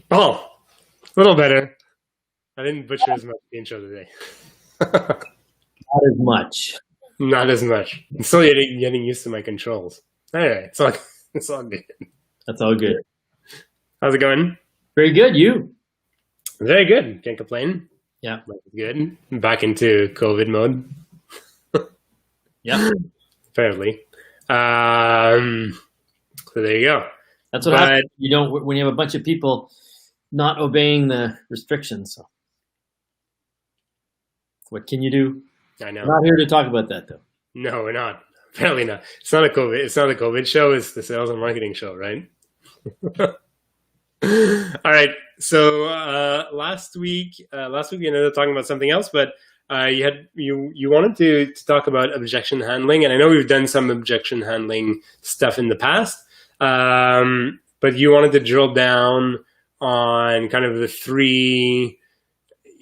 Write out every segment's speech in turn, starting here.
Oh, a little better. I didn't butcher as much the intro today. Not as much. Not as much. I'm still getting used to my controls. Anyway, it's all good. That's all good. How's it going? Very good. You? Very good. Can't complain. Yeah. Good. Back into COVID mode. Yeah. Apparently. So there you go. That's what happens. You don't when you have a bunch of people not obeying the restrictions. So what can you do? I know. We're not here to talk about that, though. No, we're not. Apparently not. It's not a COVID show. It's the sales and marketing show, right? All right. So last week we ended up talking about something else, but you wanted to talk about objection handling, and I know we've done some objection handling stuff in the past, but you wanted to drill down on kind of the three.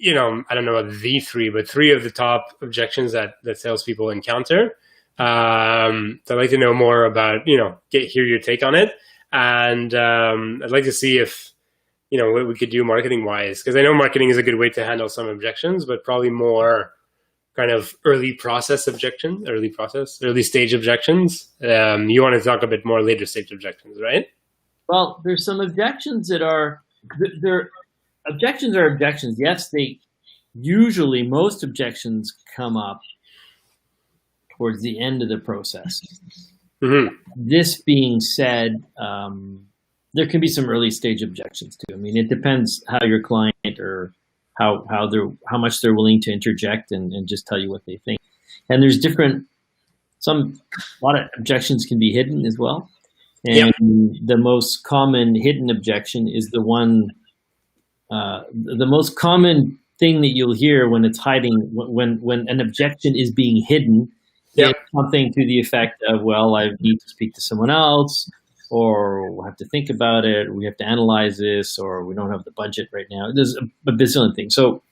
I don't know about the three, but three of the top objections that salespeople encounter. So I'd like to know more about, hear your take on it. And I'd like to see if, what we could do marketing wise, because I know marketing is a good way to handle some objections, but probably more kind of early stage objections. You want to talk a bit more later stage objections, right? Well, there's some objections that are, objections are objections. Yes, most objections come up towards the end of the process. Mm-hmm. This being said, there can be some early stage objections too. I mean, it depends how your client or how much they're willing to interject and just tell you what they think. And there's a lot of objections can be hidden as well. And the most common hidden objection is the one. The most common thing that you'll hear when it's hiding, when an objection is being hidden, is something to the effect of, well, I need to speak to someone else, or we'll have to think about it, or we have to analyze this, or we don't have the budget right now. There's a bazillion things. So,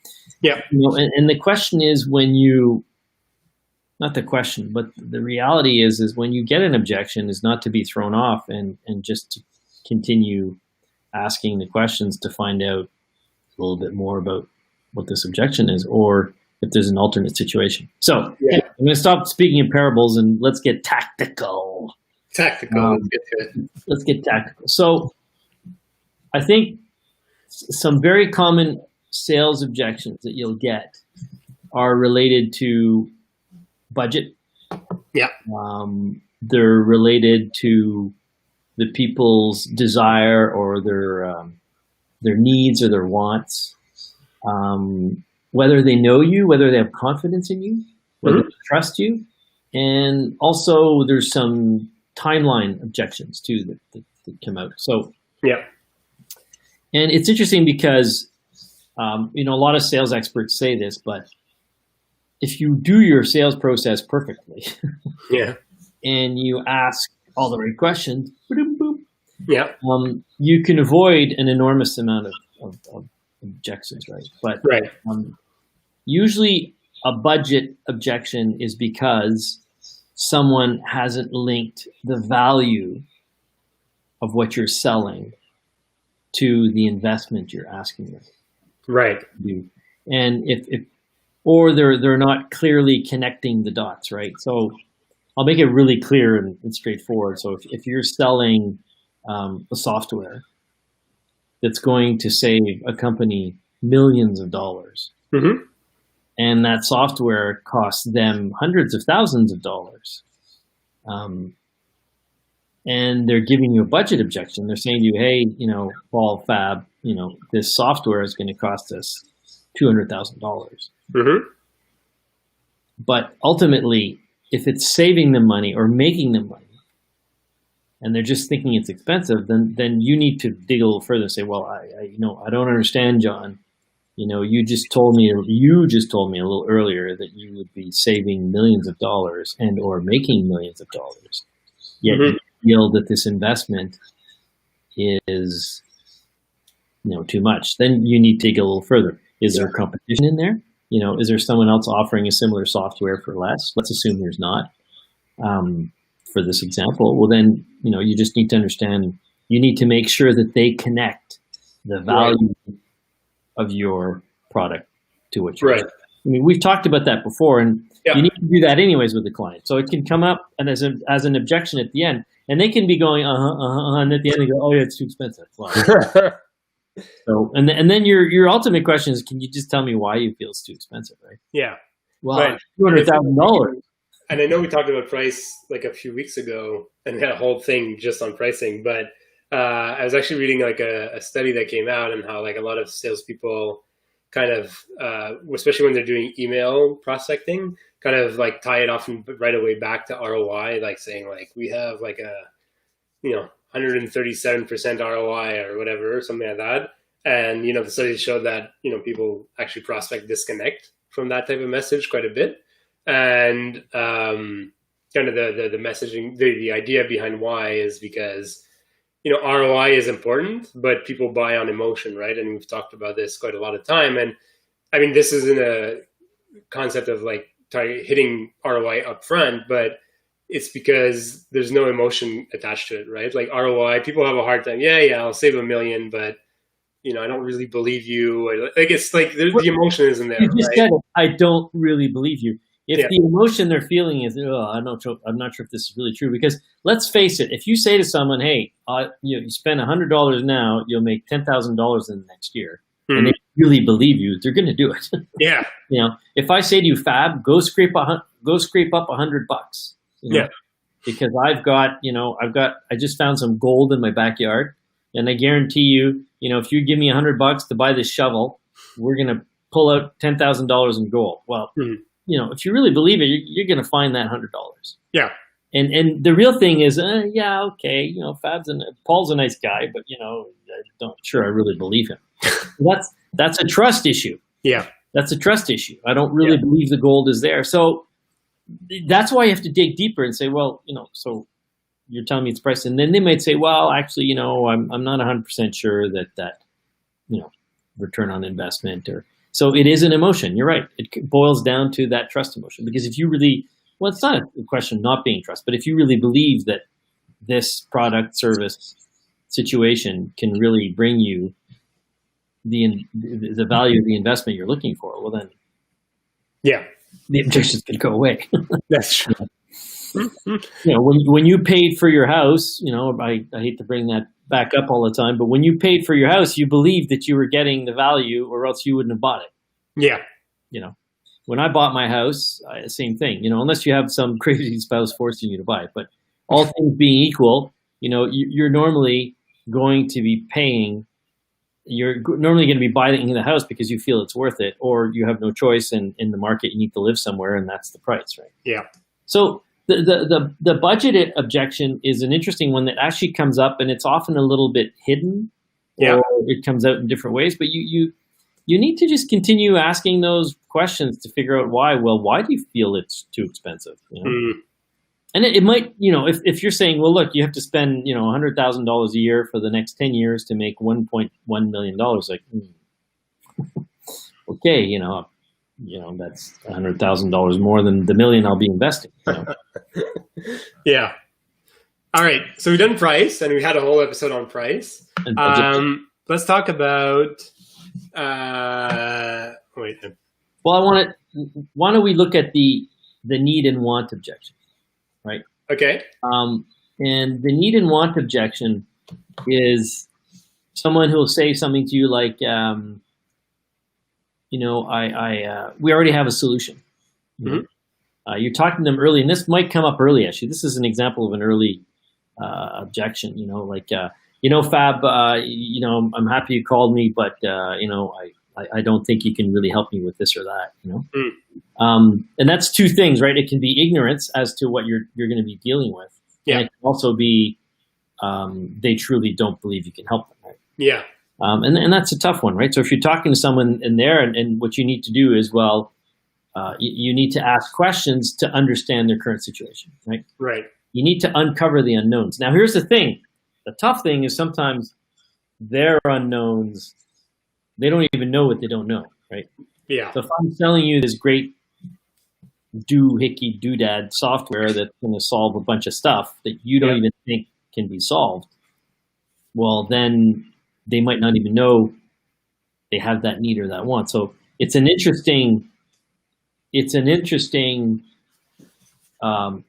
and the question is not the question, but the reality is when you get an objection is not to be thrown off and just to continue asking the questions to find out a little bit more about what this objection is, or if there's an alternate situation. So I'm going to stop speaking in parables and let's get tactical. Let's get tactical. So I think some very common sales objections that you'll get are related to budget. Yeah. They're related to the people's desire or their needs or their wants, whether they know you, whether they have confidence in you, whether they trust you. And also there's some timeline objections too that come out. So, and it's interesting because, a lot of sales experts say this, but if you do your sales process perfectly and you ask all the right questions, you can avoid an enormous amount of objections, right? But usually a budget objection is because someone hasn't linked the value of what you're selling to the investment you're asking them. Right. And or they're not clearly connecting the dots, right? So I'll make it really clear and straightforward. So if you're selling a software that's going to save a company millions of dollars, and that software costs them hundreds of thousands of dollars, and they're giving you a budget objection. They're saying to you, hey, Paul, Fab, this software is going to cost us $200,000. But ultimately, if it's saving them money or making them money, and they're just thinking it's expensive, then you need to dig a little further and say, well, I don't understand, John. You just told me a little earlier that you would be saving millions of dollars and or making millions of dollars. Yet you feel that this investment is, too much. Then you need to dig a little further. Is there competition in there? Is there someone else offering a similar software for less? Let's assume there's not. For this example, well then, you just need to understand, you need to make sure that they connect the value of your product to what you're Right. doing. I mean, we've talked about that before, and you need to do that anyways with the client. So it can come up and as an objection at the end, and they can be going, and at the end they go, oh yeah, it's too expensive. Well, so and then your ultimate question is, can you just tell me why you feel it's too expensive, right? Yeah. Well, $200,000. And I know we talked about price like a few weeks ago, and we had a whole thing just on pricing. But I was actually reading like a study that came out, and how like a lot of salespeople kind of, especially when they're doing email prospecting, kind of like tie it off right away back to ROI, like saying like we have like a 137% ROI or whatever, something like that. And the studies showed that people actually prospect disconnect from that type of message quite a bit. And kind of the messaging, the idea behind why is because ROI is important, but people buy on emotion, right? And we've talked about this quite a lot of time. And I mean, this isn't a concept of like hitting ROI up front, but it's because there's no emotion attached to it, right? Like ROI, people have a hard time. Yeah, I'll save $1 million, but I don't really believe you. Like it's like the emotion isn't there. You just right? said it. I don't really believe you. If the emotion they're feeling is, I'm not sure if this is really true, because let's face it, if you say to someone, hey, you spend $100 now, you'll make $10,000 in the next year, and they really believe you, they're going to do it. Yeah. If I say to you, Fab, go scrape up $100, because I just found some gold in my backyard, and I guarantee you, if you give me $100 to buy this shovel, we're going to pull out $10,000 in gold. Well, if you really believe it, you're going to find that $100. Yeah. And the real thing is, okay, Paul's a nice guy, but I really believe him. That's a trust issue. Yeah. That's a trust issue. I don't really believe the gold is there. So that's why you have to dig deeper and say, well, so you're telling me it's priced. And then they might say, well, actually, I'm not 100% sure that return on investment so it is an emotion. You're right. It boils down to that trust emotion, because if you really, well, it's not a question of not being trust, but if you really believe that this product, service, situation can really bring you the value of the investment you're looking for, well then, the objections can go away. That's true. When you paid for your house, I hate to bring that back up all the time, but when you paid for your house, you believed that you were getting the value, or else you wouldn't have bought it. Yeah. When I bought my house, same thing, unless you have some crazy spouse forcing you to buy it, but all things being equal, you're normally going to be paying, you're normally going to be buying the house because you feel it's worth it, or you have no choice, and in the market you need to live somewhere, and that's the price, right? Yeah. So the budget objection is an interesting one that actually comes up, and it's often a little bit hidden, or it comes out in different ways. But you need to just continue asking those questions to figure out why. Well, why do you feel it's too expensive? And it might, if you're saying, well, look, you have to spend $100,000 a year for the next 10 years to make $1.1 million. Like, okay, that's $100,000 more than the million I'll be investing. Yeah. All right. So we've done price, and we had a whole episode on price. Let's talk about. Well, why don't we look at the need and want objection, right? Okay. And the need and want objection is someone who will say something to you like, we already have a solution. Mm-hmm. You're talking to them early, and this might come up early, actually. This is an example of an early objection, Fab, I'm happy you called me, but, I don't think you can really help me with this or that, And that's two things, right? It can be ignorance as to what you're going to be dealing with. Yeah. And it can also be they truly don't believe you can help them, right? Yeah. And that's a tough one, right? So if you're talking to someone in there, and what you need to do is, you need to ask questions to understand their current situation, right? Right. You need to uncover the unknowns. Now, here's the thing. The tough thing is sometimes their unknowns, they don't even know what they don't know, right? Yeah. So if I'm selling you this great doohickey doodad software that's going to solve a bunch of stuff that you don't even think can be solved, well, then they might not even know they have that need or that want. So it's an interesting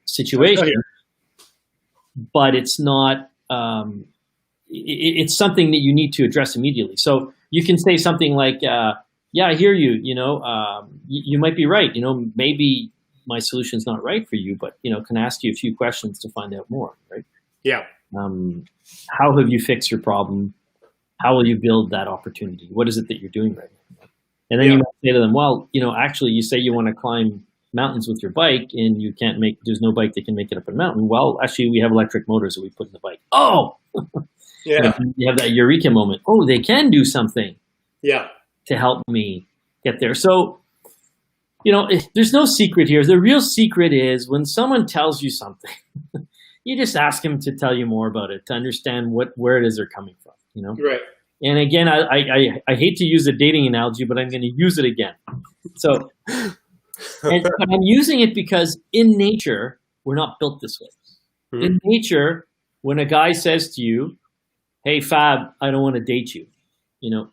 situation, but it's not. It's something that you need to address immediately. So you can say something like, "Yeah, I hear you. You might be right. Maybe my solution is not right for you, but can I ask you a few questions to find out more, right?" Yeah. How have you fixed your problem? How will you build that opportunity? What is it that you're doing right now? And then you might say to them, well, actually, you say you want to climb mountains with your bike, and you can't there's no bike that can make it up a mountain. Well, actually, we have electric motors that we put in the bike. Oh, yeah. You have that eureka moment. Oh, they can do something. Yeah. To help me get there. So, there's no secret here. The real secret is when someone tells you something, you just ask them to tell you more about it, to understand where it is they're coming from. Right. And again, I hate to use a dating analogy, but I'm going to use it again. So, but I'm using it because in nature, we're not built this way. Mm-hmm. In nature, when a guy says to you, "Hey, Fab, I don't want to date you,"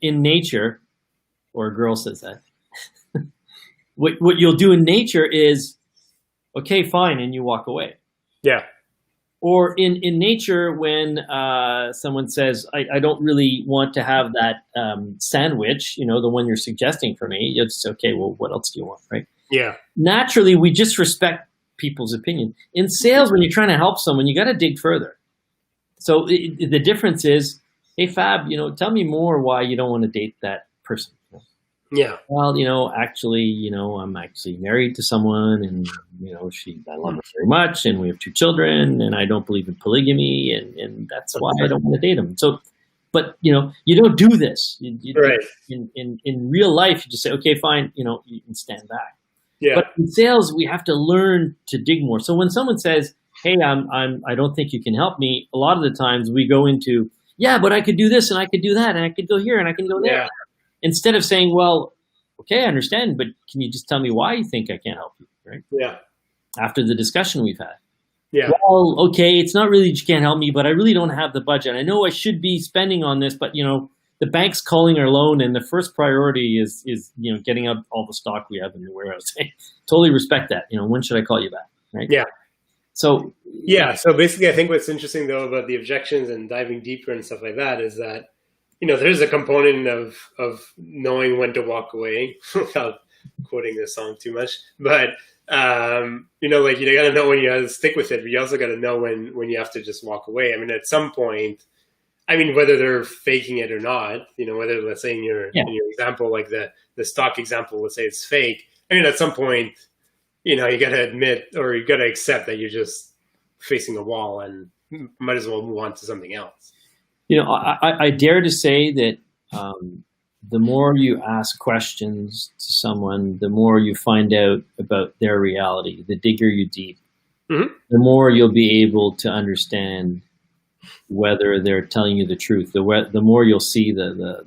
in nature, or a girl says that, what you'll do in nature is, "Okay, fine," and you walk away. Yeah. Or in nature, when someone says, I don't really want to have that sandwich, the one you're suggesting for me, it's okay, well, what else do you want, right? Yeah. Naturally, we just respect people's opinion. In sales, when you're trying to help someone, you got to dig further. So the difference is, "Hey, Fab, tell me more why you don't want to date that person." Yeah. Well, actually, I'm actually married to someone, and I love her very much, and we have 2 children, and I don't believe in polygamy, and that's why I don't want to date him. So, but you don't do this. Right. In real life, you just say, "Okay, fine," you can stand back. Yeah. But in sales, we have to learn to dig more. So when someone says, "Hey, I don't think you can help me," a lot of the times we go into, "Yeah, but I could do this, and I could do that, and I could go here, and I can go there." Yeah. Instead of saying, "Well, okay, I understand, but can you just tell me why you think I can't help you?" Right? Yeah. After the discussion we've had. Yeah. Well, okay, it's not really that you can't help me, but I really don't have the budget. I know I should be spending on this, but the bank's calling our loan, and the first priority is getting up all the stock we have in the warehouse. Totally respect that. When should I call you back? Right? Yeah. So So basically, I think what's interesting though about the objections and diving deeper and stuff like that is that there's a component of knowing when to walk away without quoting this song too much, but you got to know when you have to stick with it, but you also got to know when you have to just walk away. I mean, at some point, whether they're faking it or not, whether, let's say in your example, like the stock example, let's say it's fake. At some point, you got to admit, or you got to accept that you're just facing a wall and might as well move on to something else. I dare to say that the more you ask questions to someone, the more you find out about their reality, the digger you deep, the more you'll be able to understand whether they're telling you the truth. The more you'll see the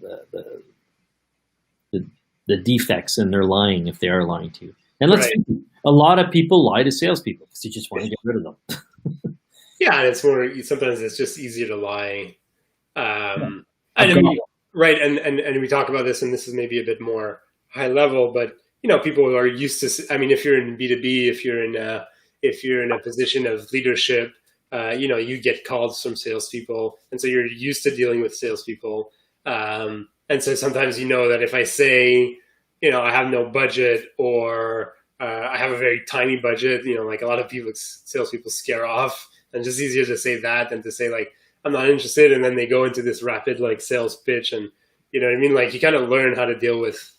defects in their lying, if they are lying to you. And let's face it, a lot of people lie to salespeople because you just want to get rid of them. Yeah, and it's sometimes it's just easier to lie. And we talk about this, and this is maybe a bit more high level, but people are used to. If you're in B2B, if you're in a position of leadership, you get calls from salespeople, and so you're used to dealing with salespeople. And so sometimes that if I say, I have no budget, or I have a very tiny budget, like a lot of salespeople scare off, and it's just easier to say that than to say like, I'm not interested, and then they go into this rapid sales pitch, and you kind of learn how to deal with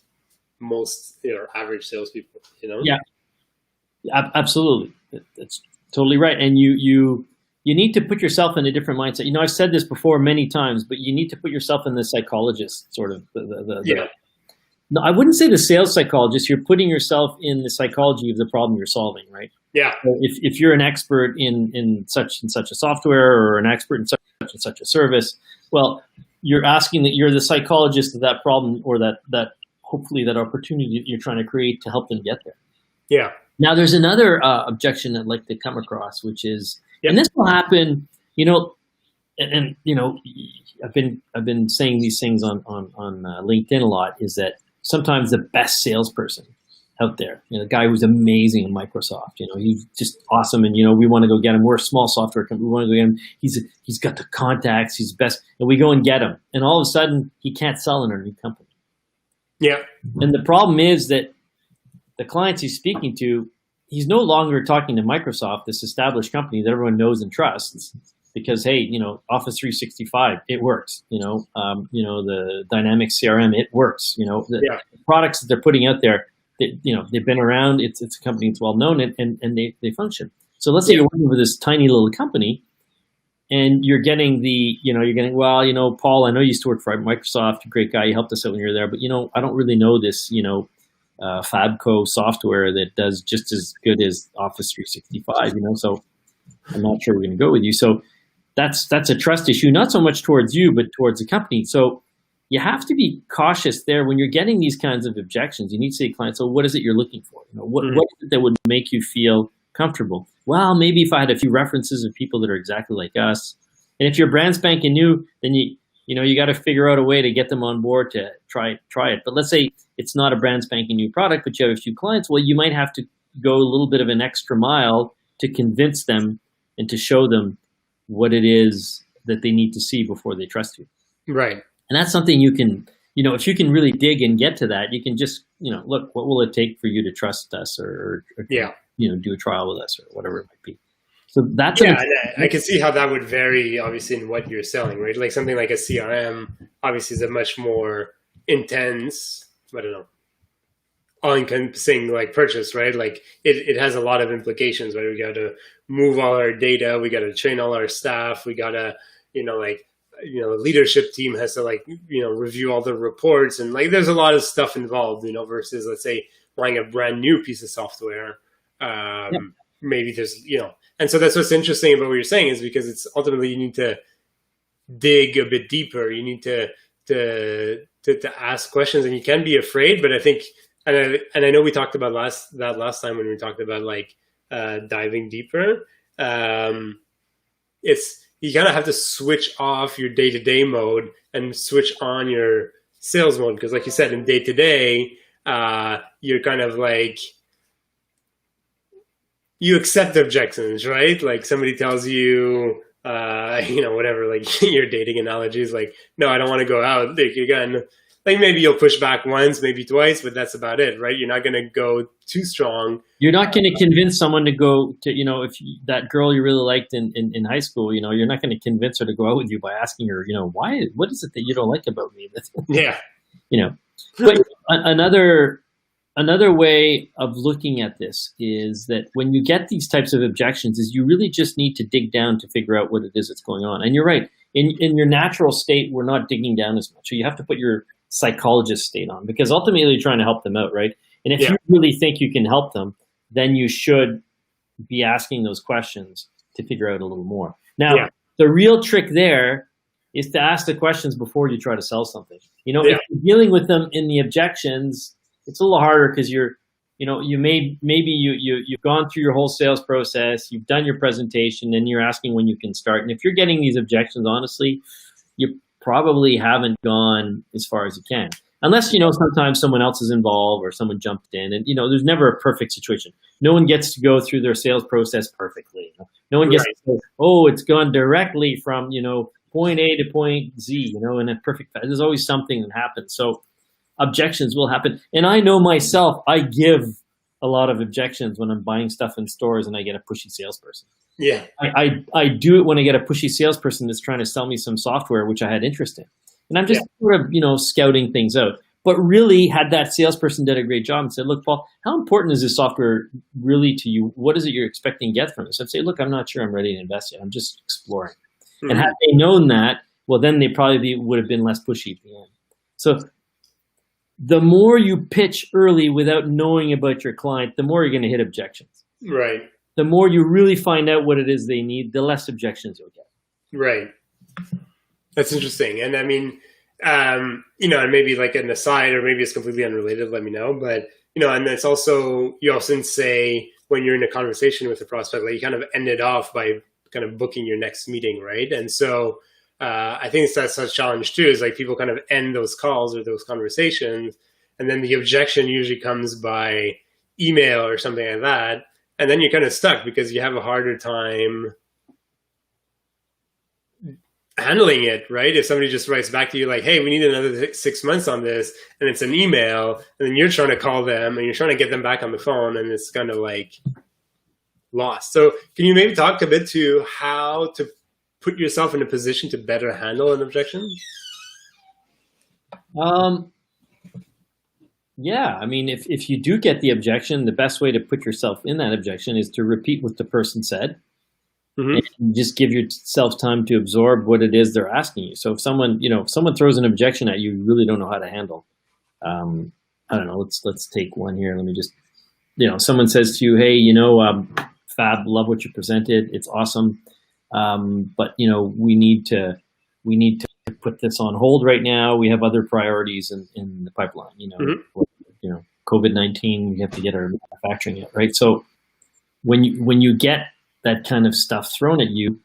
most average salespeople. Yeah, absolutely, that's totally right. And you need to put yourself in a different mindset. I've said this before many times, but you need to put yourself in the psychologist sort of No, I wouldn't say the sales psychologist. You're putting yourself in the psychology of the problem you're solving, right? Yeah. So if you're an expert in such and such a software, or an expert in such and such a service, well, you're asking that you're the psychologist of that problem, or that hopefully that opportunity that you're trying to create to help them get there. Yeah. Now, there's another objection I'd like to come across, which is, and this will happen, and I've been saying these things on LinkedIn a lot, is that sometimes the best salesperson out there, the guy who's amazing in Microsoft, he's just awesome, and we want to go get him. We're a small software company, we want to go get him. He's got the contacts, he's best, and we go and get him, and all of a sudden he can't sell in our new company. Yeah. And the problem is that the clients he's speaking to, he's no longer talking to Microsoft, this established company that everyone knows and trusts, because, hey, Office 365, it works. The Dynamics CRM, it works. The products that they're putting out there, they've been around. It's a company that's well known, and they function. So let's say you're working with this tiny little company, and you're getting Paul, I know you used to work for Microsoft, great guy, you helped us out when you were there, but I don't really know this, Fabco software that does just as good as Office 365, so I'm not sure we're going to go with you. So that's a trust issue, not so much towards you, but towards the company. So you have to be cautious there when you're getting these kinds of objections. You need to say to clients, so what is it you're looking for? What is it that would make you feel comfortable? Well, maybe if I had a few references of people that are exactly like us. And if you're brand spanking new, then you got to figure out a way to get them on board to try it. But let's say it's not a brand spanking new product, but you have a few clients. Well, you might have to go a little bit of an extra mile to convince them and to show them what it is that they need to see before they trust you. Right. And that's something you can, if you can really dig and get to that, you can just, look, what will it take for you to trust us or do a trial with us or whatever it might be. So that's I can see how that would vary, obviously, in what you're selling, right? Like something like a CRM, obviously, is a much more intense, all-encompassing purchase, right? Like it has a lot of implications, right? We got to move all our data, we got to train all our staff, we got to, the leadership team has to review all the reports, and there's a lot of stuff involved, versus, let's say, buying a brand new piece of software. Maybe there's, and so that's what's interesting about what you're saying, is because it's ultimately you need to dig a bit deeper. You need to ask questions, and you can be afraid, but I think, and I know we talked about last time when we talked about diving deeper. You kind of have to switch off your day-to-day mode and switch on your sales mode, because like you said, in day-to-day, you're kind of you accept the objections, right? Like somebody tells you, whatever, your dating analogy is no, I don't want to go out. Again, maybe you'll push back once, maybe twice, but that's about it, right? You're not going to go too strong. You're not going to convince someone to go to, if that girl you really liked in high school, you're not going to convince her to go out with you by asking her, what is it that you don't like about me? Yeah. But another way of looking at this is that when you get these types of objections, is you really just need to dig down to figure out what it is that's going on. And you're right. In your natural state, we're not digging down as much. So you have to put your psychologist state on, because ultimately you're trying to help them out, right? And if you really think you can help them, then you should be asking those questions to figure out a little more. Now, the real trick there is to ask the questions before you try to sell something. If you're dealing with them in the objections, it's a little harder, because you've gone through your whole sales process, you've done your presentation, and you're asking when you can start. And if you're getting these objections, honestly, you probably haven't gone as far as you can, unless sometimes someone else is involved or someone jumped in, and there's never a perfect situation. No one gets to go through their sales process perfectly. No one gets to say, oh, it's gone directly from point A to point Z, in a perfect. There's always something that happens. So objections will happen. And I know myself, I give a lot of objections when I'm buying stuff in stores and I get a pushy salesperson. Yeah. I do it when I get a pushy salesperson that's trying to sell me some software, which I had interest in. And I'm just sort of, scouting things out. But really, had that salesperson did a great job and said, look, Paul, how important is this software really to you? What is it you're expecting to get from this? I'd say, look, I'm not sure I'm ready to invest yet. I'm just exploring. Mm-hmm. And had they known that, well, then they probably would have been less pushy at the end. So the more you pitch early without knowing about your client, the more you're going to hit objections. Right. The more you really find out what it is they need, the less objections you'll get. Right. That's interesting. And I mean, and maybe an aside, or maybe it's completely unrelated, let me know. But, and it's also, you often say when you're in a conversation with a prospect, you kind of end it off by kind of booking your next meeting, right? And so I think that's a challenge too, is like people kind of end those calls or those conversations, and then the objection usually comes by email or something like that. And then you're kind of stuck because you have a harder time handling it, right? If somebody just writes back to you like, hey, we need another 6 months on this, and it's an email, and then you're trying to call them and you're trying to get them back on the phone, and it's kind of like lost. So can you maybe talk a bit to how to put yourself in a position to better handle an objection? Yeah, I mean, if you do get the objection, the best way to put yourself in that objection is to repeat what the person said. And just give yourself time to absorb what it is they're asking you. So if someone throws an objection at you, you really don't know how to handle. I don't know. Let's take one here. Let me just, someone says to you, hey, Fab, love what you presented. It's awesome. But we need to put this on hold right now. We have other priorities in the pipeline. COVID-19. We have to get our manufacturing yet, right? So when you get that kind of stuff thrown at you,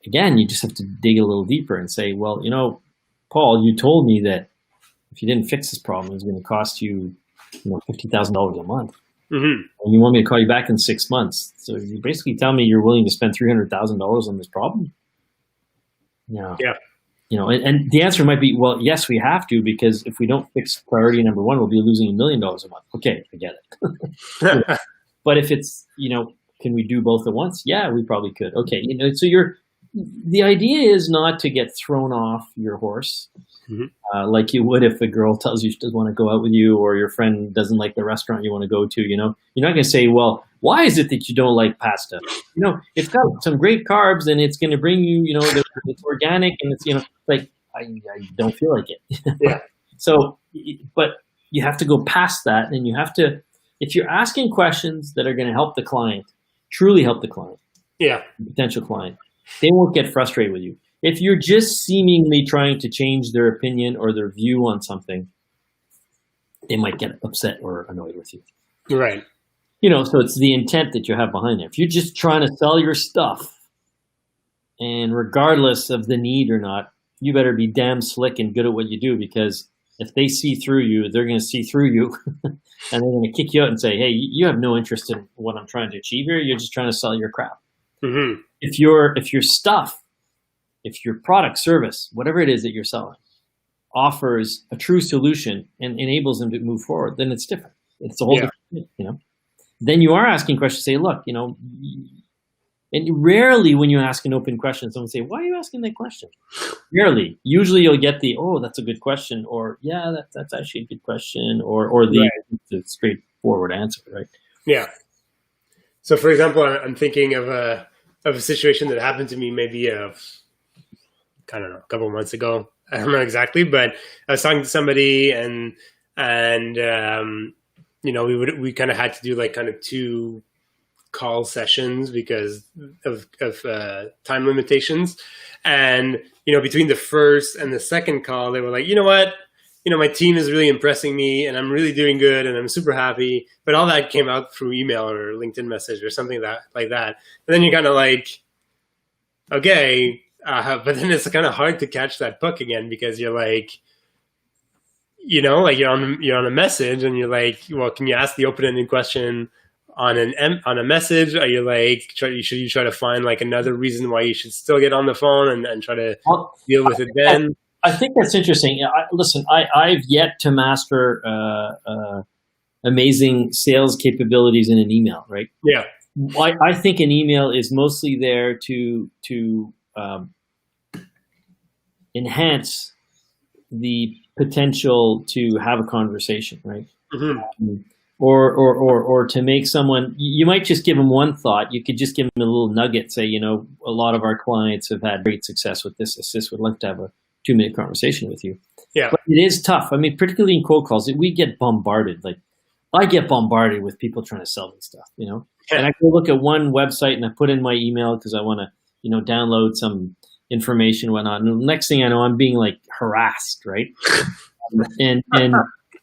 again, you just have to dig a little deeper and say, well, Paul, you told me that if you didn't fix this problem, it was going to cost you, $50,000 a month. And you want me to call you back in 6 months. So you basically tell me you're willing to spend $300,000 on this problem? Yeah. And the answer might be, well, yes, we have to, because if we don't fix priority number one, we'll be losing $1 million a month. Okay, I get it. But if it's, can we do both at once? Yeah, we probably could. Okay, so the idea is not to get thrown off your horse, like you would if a girl tells you she doesn't want to go out with you, or your friend doesn't like the restaurant you want to go to. You're not going to say, well, why is it that you don't like pasta? It's got some great carbs and it's going to bring you, it's organic and it's, like, I don't feel like it. Yeah. So, but you have to go past that, and you have to, if you're asking questions that are going to help the client, truly help the client, potential client, they won't get frustrated with you. If you're just seemingly trying to change their opinion or their view on something, they might get upset or annoyed with you. Right. So it's the intent that you have behind it. If you're just trying to sell your stuff, and regardless of the need or not, you better be damn slick and good at what you do, because if they see through you, they're going to see through you and they're going to kick you out and say, hey, you have no interest in what I'm trying to achieve here. You're just trying to sell your crap. If your stuff, if your product, service, whatever it is that you're selling, offers a true solution and enables them to move forward, then it's different. It's a whole different, Then you are asking questions, say, look, and rarely when you ask an open question, someone say, why are you asking that question? Rarely. Usually you'll get the, oh, that's a good question, or yeah, that's actually a good question, or the straightforward answer, right? Yeah. So for example, I'm thinking of a situation that happened to me maybe a couple of months ago. I don't know exactly, but I was talking to somebody and we kind of had to do like kind of 2 call sessions because of time limitations. And, between the first and the second call, they were like, you know what? My team is really impressing me and I'm really doing good and I'm super happy. But all that came out through email or LinkedIn message or something like that. And then you're kind of like, okay, but then it's kind of hard to catch that puck again, because you're like, like you're on a message and you're like, well, can you ask the open-ended question on a message? Are you like, should you try to find like another reason why you should still get on the phone and try to deal with it then? I think that's interesting. Listen, I've yet to master amazing sales capabilities in an email, right? Yeah. I think an email is mostly there to enhance the potential to have a conversation, right? Or to make someone, you might just give them one thought. You could just give them a little nugget, say, a lot of our clients have had great success with this. Assist would love to have a 2-minute conversation with you. Yeah. But it is tough. I mean, particularly in cold calls, we get bombarded. Like, I get bombarded with people trying to sell me stuff, Yeah. And I go look at one website and I put in my email because I want to, download some information and whatnot. And the next thing I know, I'm being like harassed, right? and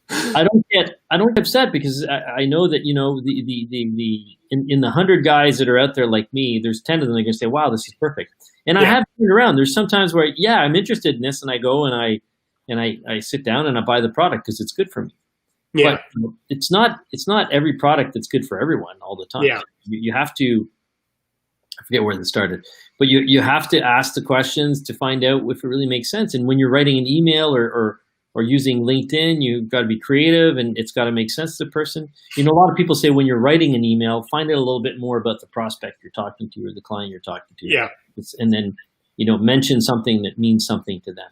I don't get upset because I know that, you know, in the 100 guys that are out there like me, there's 10 of them that are going to say, wow, this is perfect. And I have turned around. There's sometimes where, yeah, I'm interested in this, and I go and I sit down and I buy the product because it's good for me. Yeah. But it's not every product that's good for everyone all the time. Yeah. You have to, I forget where this started, but you have to ask the questions to find out if it really makes sense. And when you're writing an email or using LinkedIn, you've got to be creative and it's got to make sense to the person. You know, a lot of people say when you're writing an email, find out a little bit more about the prospect you're talking to or the client you're talking to. Yeah. And then, you know, mention something that means something to them.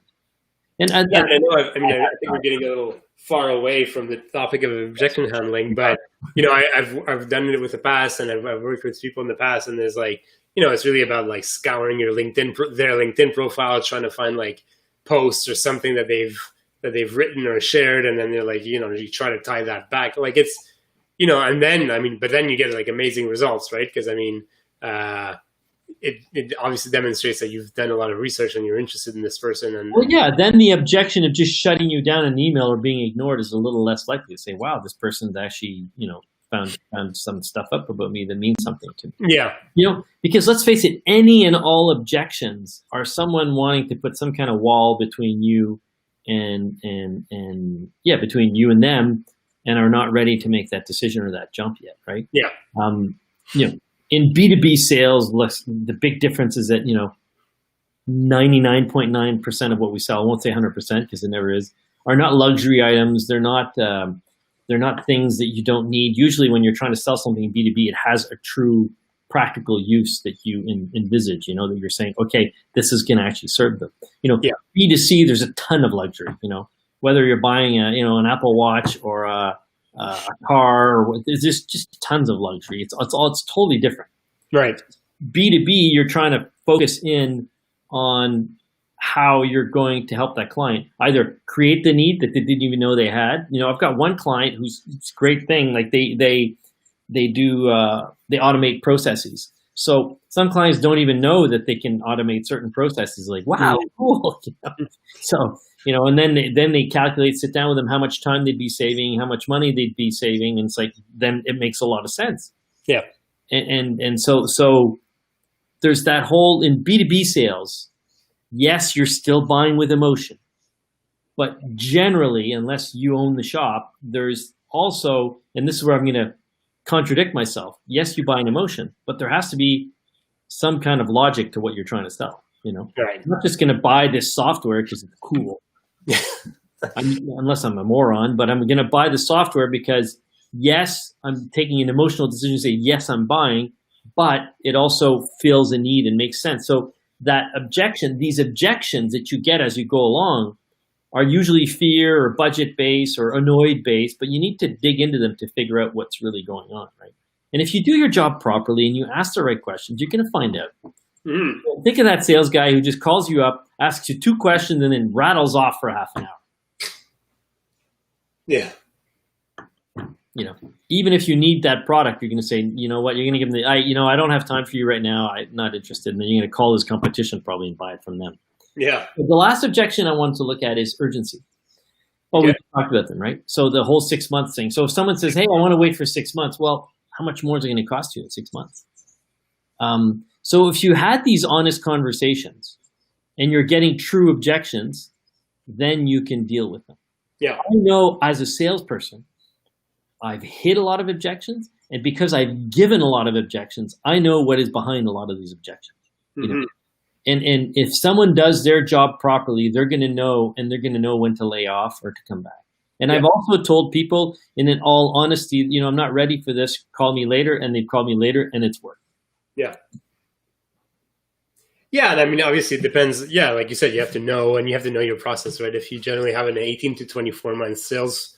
And I know. I think we're getting a little far away from the topic of objection handling, but you know, I've done it with the past, and I've worked with people in the past, and there's like, you know, it's really about like scouring your their LinkedIn profile, trying to find like posts or something that they've written or shared, and then they're like, you know, you try to tie that back, like it's, you know, and then but then you get like amazing results, right? Because it obviously demonstrates that you've done a lot of research and you're interested in this person. And well, yeah, then the objection of just shutting you down in an email or being ignored is a little less likely to say, wow, this person's actually, you know, found some stuff up about me that means something to me. Yeah. You know, because let's face it, any and all objections are someone wanting to put some kind of wall between you and between you and them, and are not ready to make that decision or that jump yet, right? Yeah. You know, in B2B sales, the big difference is that, you know, 99.9% of what we sell, I won't say 100% because it never is, are not luxury items. They're not things that you don't need. Usually when you're trying to sell something in B2B, it has a true practical use that you envisage, you know, that you're saying, okay, this is going to actually serve them. You know, B2C, there's a ton of luxury, you know, whether you're buying an Apple Watch or a car, or there's just tons of luxury. It's totally different. Right. B2B, you're trying to focus in on how you're going to help that client either create the need that they didn't even know they had. You know, I've got one client who's, it's a great thing. Like they automate processes. So some clients don't even know that they can automate certain processes. Like, wow, cool. You know? So, you know, and then they calculate, sit down with them, how much time they'd be saving, how much money they'd be saving. And it's like, then it makes a lot of sense. Yeah. And so there's that whole, in B2B sales, yes, you're still buying with emotion, but generally, unless you own the shop, there's also, and this is where I'm going to contradict myself. Yes, you buy an emotion, but there has to be some kind of logic to what you're trying to sell. You know, right. I'm not just going to buy this software because it's cool, unless I'm a moron, but I'm going to buy the software because yes, I'm taking an emotional decision to say, yes, I'm buying, but it also fills a need and makes sense. So that objection, these objections that you get as you go along are usually fear or budget based or annoyed based, but you need to dig into them to figure out what's really going on, right? And if you do your job properly and you ask the right questions, you're going to find out. Think of that sales guy who just calls you up, asks you 2 questions, and then rattles off for half an hour. Yeah. You know, even if you need that product, you're going to say, you know what, you're going to give them I don't have time for you right now. I'm not interested. And then you're going to call his competition probably and buy it from them. Yeah. But the last objection I wanted to look at is urgency. Well, we talked about them, right? So the whole 6 month thing. So if someone says, hey, I want to wait for 6 months, well, how much more is it going to cost you in 6 months? So if you had these honest conversations and you're getting true objections, then you can deal with them. Yeah. I know as a salesperson, I've hit a lot of objections, and because I've given a lot of objections, I know what is behind a lot of these objections. You know? And if someone does their job properly, they're going to know, and they're going to know when to lay off or to come back. And I've also told people, and in all honesty, you know, I'm not ready for this. Call me later, and they've called me later, and it's worked. Yeah. Yeah, and I mean, obviously it depends. Yeah, like you said, you have to know, and you have to know your process, right? If you generally have an 18 to 24 month sales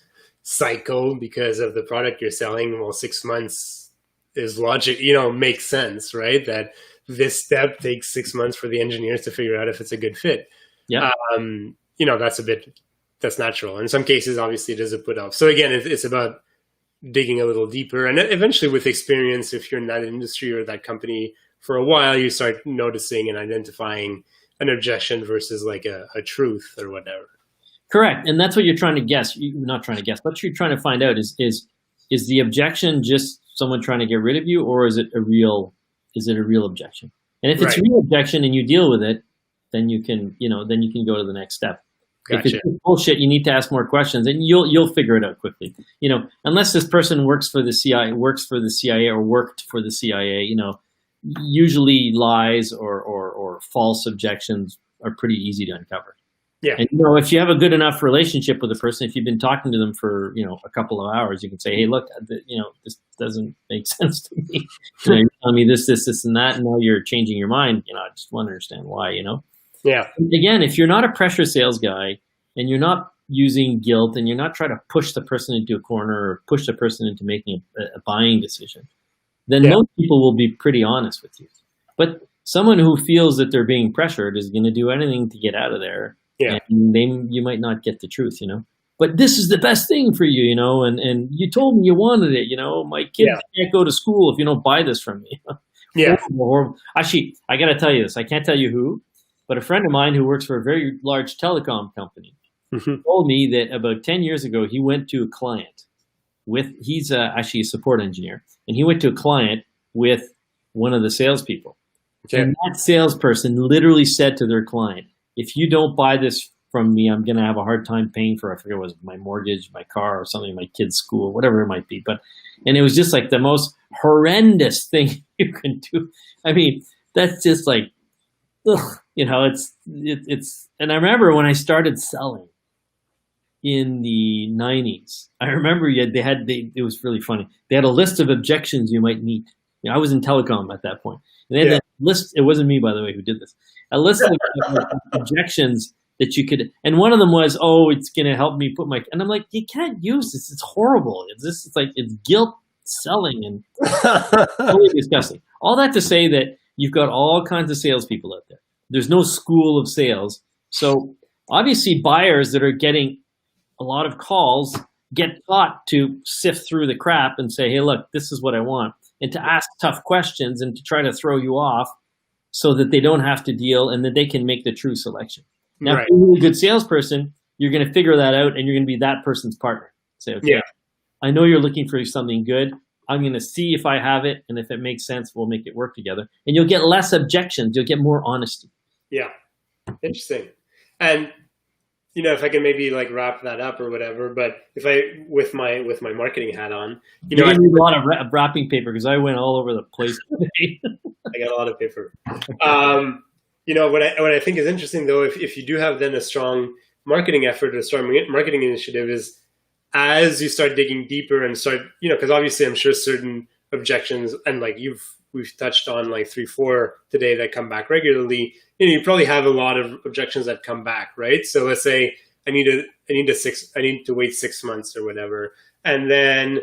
cycle because of the product you're selling, well, 6 months is logic, you know, makes sense, right? That this step takes 6 months for the engineers to figure out if it's a good fit. Yeah. You know, that's natural. In some cases, obviously it is a put off. So again, it's about digging a little deeper, and eventually with experience, if you're in that industry or that company for a while, you start noticing and identifying an objection versus like a truth or whatever. Correct, and that's what you're trying to guess. You're not trying to guess. What you're trying to find out is the objection just someone trying to get rid of you, or is it a real objection? And if it's a real objection and you deal with it, then you can go to the next step. Gotcha. If it's bullshit, you need to ask more questions, and you'll figure it out quickly. Unless this person works for the CIA, or worked for the CIA. Usually lies or false objections are pretty easy to uncover. Yeah. And if you have a good enough relationship with a person, if you've been talking to them for a couple of hours, you can say, "Hey, look, this doesn't make sense to me. You're telling me this, and that, and now you're changing your mind. I just want to understand why." Yeah. And again, if you're not a pressure sales guy and you're not using guilt and you're not trying to push the person into a corner or push the person into making a buying decision, then most people will be pretty honest with you. But someone who feels that they're being pressured is going to do anything to get out of there. Yeah. And you might not get the truth, But this is the best thing for you, and you told me you wanted it, my kids can't go to school if you don't buy this from me. Yeah. Horrible. Actually, I got to tell you this. I can't tell you who, but a friend of mine who works for a very large telecom company told me that about 10 years ago, he went to a client he's actually a support engineer, and he went to a client with one of the salespeople. Okay. And that salesperson literally said to their client, "If you don't buy this from me, I'm going to have a hard time paying for, I forget, it was my mortgage, my car, or something, my kid's school, whatever it might be." And it was just like the most horrendous thing you can do. I mean, that's just like, ugh, it's, and I remember when I started selling in the 90s, I remember it was really funny. They had a list of objections you might meet. I was in telecom at that point. And they had that list. It wasn't me, by the way, who did this. A list of objections that you could, and one of them was, "Oh, it's going to help me put my," and I'm like, you can't use this. It's horrible. It's guilt selling and totally disgusting. All that to say that you've got all kinds of salespeople out there. There's no school of sales. So obviously buyers that are getting a lot of calls get taught to sift through the crap and say, "Hey, look, this is what I want," and to ask tough questions and to try to throw you off so that they don't have to deal and that they can make the true selection. Now, if you're a really good salesperson, you're going to figure that out and you're going to be that person's partner. Say, "Okay, I know you're looking for something good. I'm going to see if I have it, and if it makes sense, we'll make it work together." And you'll get less objections. You'll get more honesty. Yeah. Interesting. And if I can maybe wrap that up or whatever, but if I, with my marketing hat on, I need a lot of wrapping paper because I went all over the place today. I got a lot of paper. What I think is interesting though, if you do have then a strong marketing effort, a strong marketing initiative, is as you start digging deeper and start, because obviously I'm sure certain objections, and we've touched on 3-4 today that come back regularly. You probably have a lot of objections that come back, right? So let's say I need to wait 6 months or whatever, and then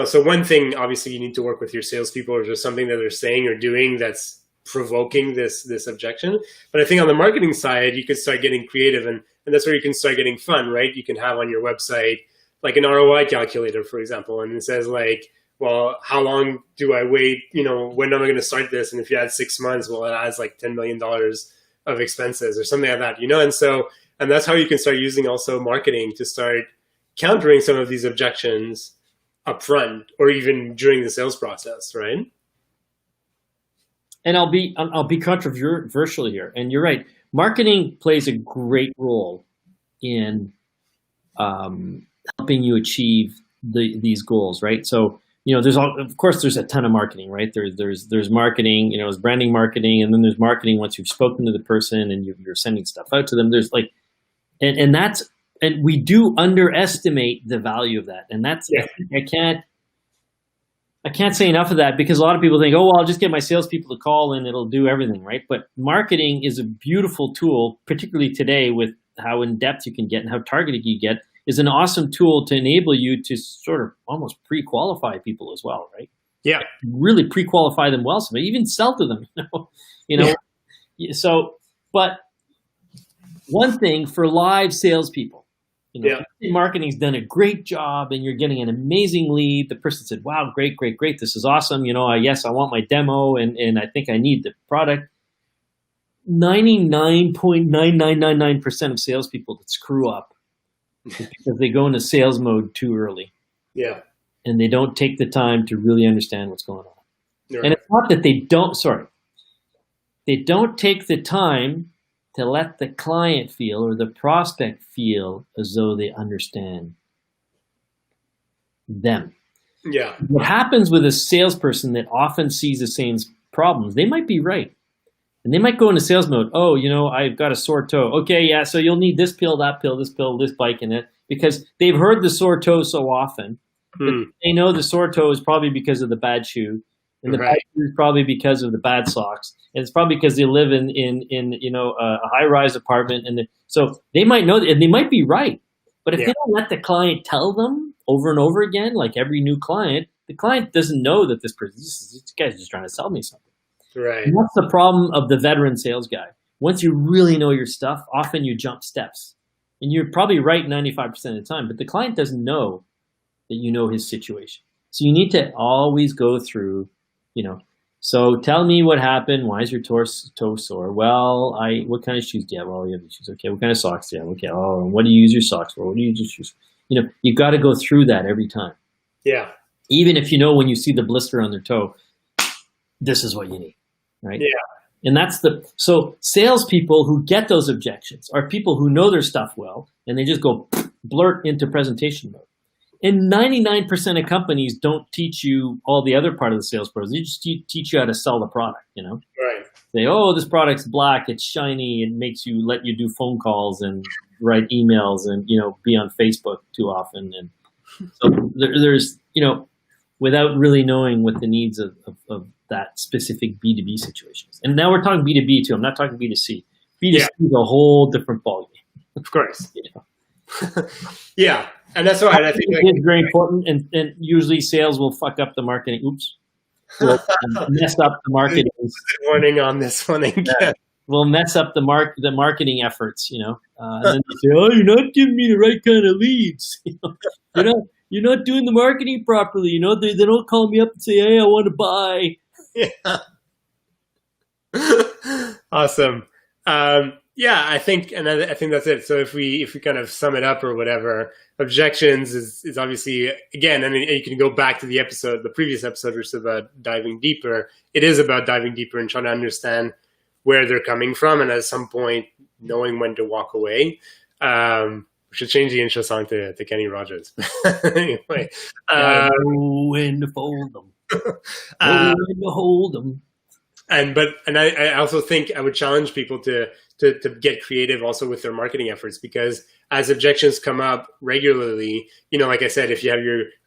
so one thing, obviously, you need to work with your salespeople, or just something that they're saying or doing that's provoking this objection. But I think on the marketing side, you could start getting creative, and that's where you can start getting fun, right? You can have on your website an ROI calculator, for example, and it says well, how long do I wait? When am I going to start this? And if you add 6 months, well, it adds $10 million of expenses or something like that, and that's how you can start using also marketing to start countering some of these objections upfront or even during the sales process, right? And I'll be controversial here, and you're right. Marketing plays a great role in helping you achieve these goals, right? So there's of course there's a ton of marketing, right? There's marketing, there's branding marketing, and then there's marketing once you've spoken to the person and you're sending stuff out to them. There's and we do underestimate the value of that, and that's I can't say enough of that, because a lot of people think, "Oh, well, I'll just get my salespeople to call and it'll do everything," right? But marketing is a beautiful tool, particularly today with how in depth you can get and how targeted you get. Is an awesome tool to enable you to sort of almost pre-qualify people as well, right? Yeah. Really pre-qualify them well, so even sell to them, So, but one thing for live salespeople, marketing's done a great job and you're getting an amazing lead. The person said, "Wow, great. This is awesome. Yes, I want my demo and I think I need the product." 99.9999% of salespeople that screw up because they go into sales mode too early. Yeah. And they don't take the time to really understand what's going on. Right. And it's not that they don't take the time to let the client feel or the prospect feel as though they understand them. Yeah. What happens with a salesperson that often sees the same problems, they might be right. And they might go into sales mode. Oh, I've got a sore toe. Okay, yeah, so you'll need this pill, that pill, this bike, and it. Because they've heard the sore toe so often. They know the sore toe is probably because of the bad shoe. And the bad shoe is probably because of the bad socks. And it's probably because they live in a high-rise apartment. And so they might know, and they might be right. But if they don't let the client tell them over and over again, like every new client, the client doesn't know that this guy's just trying to sell me something. Right. And that's the problem of the veteran sales guy. Once you really know your stuff, often you jump steps. And you're probably right 95% of the time, but the client doesn't know that you know his situation. So you need to always go through, so tell me what happened. Why is your toe sore? Well, what kind of shoes do you have? Well, you have these shoes. Okay. What kind of socks do you have? Okay. Oh, and what do you use your socks for? What do you use your shoes for? You've got to go through that every time. Yeah. Even if when you see the blister on their toe, this is what you need, right? Yeah. And so salespeople who get those objections are people who know their stuff well, and they just go blurt into presentation mode. And 99% of companies don't teach you all the other part of the sales process. They just teach you how to sell the product, Right. Say, oh, this product's black, it's shiny, it makes you let you do phone calls and write emails and, be on Facebook too often. And so there's, without really knowing what the needs of that specific B2B situations. And now we're talking B2B too. I'm not talking B2C. B2C is a whole different ballgame. Of course. Yeah. And that's why I think it's very important. And usually sales will fuck up the marketing. Oops. Will mess up the marketing. Warning on this one again. Will mess up the marketing efforts, and then they say, oh, you're not giving me the right kind of leads. You're not doing the marketing properly. They don't call me up and say, hey, I want to buy. Yeah. Awesome. I think that's it. So if we kind of sum it up or whatever, objections is obviously, again, you can go back to the previous episode, which is about diving deeper. It is about diving deeper and trying to understand where they're coming from, and at some point knowing when to walk away. We should change the intro song to Kenny Rogers. Anyway, when to fold them, when to hold them. And I also think I would challenge people to get creative also with their marketing efforts, because as objections come up regularly, like I said, if you have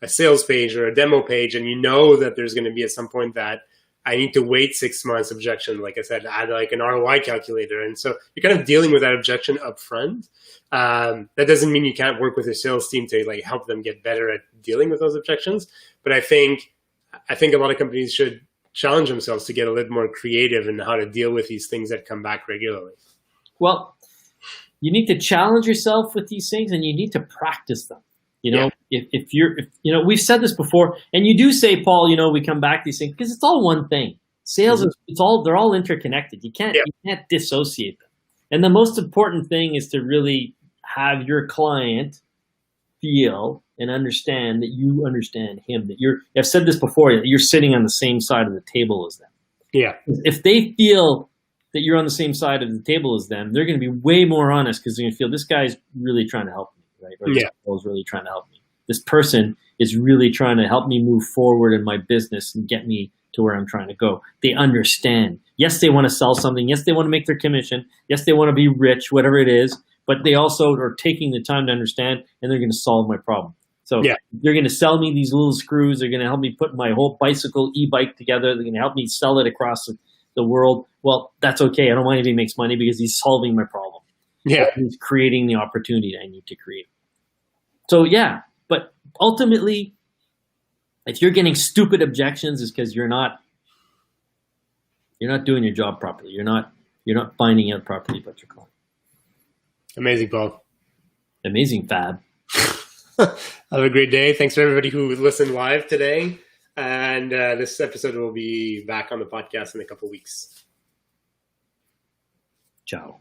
a sales page or a demo page and that there's going to be at some point that I need to wait 6 months objection, like I said, add like an ROI calculator. And so you're kind of dealing with that objection up front. That doesn't mean you can't work with your sales team to like help them get better at dealing with those objections. But I think a lot of companies should challenge themselves to get a little more creative in how to deal with these things that come back regularly. Well, you need to challenge yourself with these things, and you need to practice them. If we've said this before, and you do say, Paul, we come back to these things because it's all one thing. Sales they're all interconnected. You can't dissociate them. And the most important thing is to really have your client feel and understand that you understand him, that I've said this before, that you're sitting on the same side of the table as them. Yeah. If they feel that you're on the same side of the table as them, they're going to be way more honest, because they're going to feel this guy's really trying to help me, right? Or this girl is really trying to help me. This person is really trying to help me move forward in my business and get me to where I'm trying to go. They understand. Yes, they want to sell something. Yes, they want to make their commission. Yes, they want to be rich, whatever it is. But they also are taking the time to understand, and they're going to solve my problem. So they're going to sell me these little screws. They're going to help me put my whole e-bike together. They're going to help me sell it across the world. Well, that's okay. I don't mind if he makes money, because he's solving my problem. Yeah. He's creating the opportunity I need to create. So but ultimately, if you're getting stupid objections, it's because you're not doing your job properly. You're not finding out properly about your client. Amazing, Paul. Amazing, Fab. Have a great day. Thanks for everybody who listened live today. And this episode will be back on the podcast in a couple of weeks. Ciao.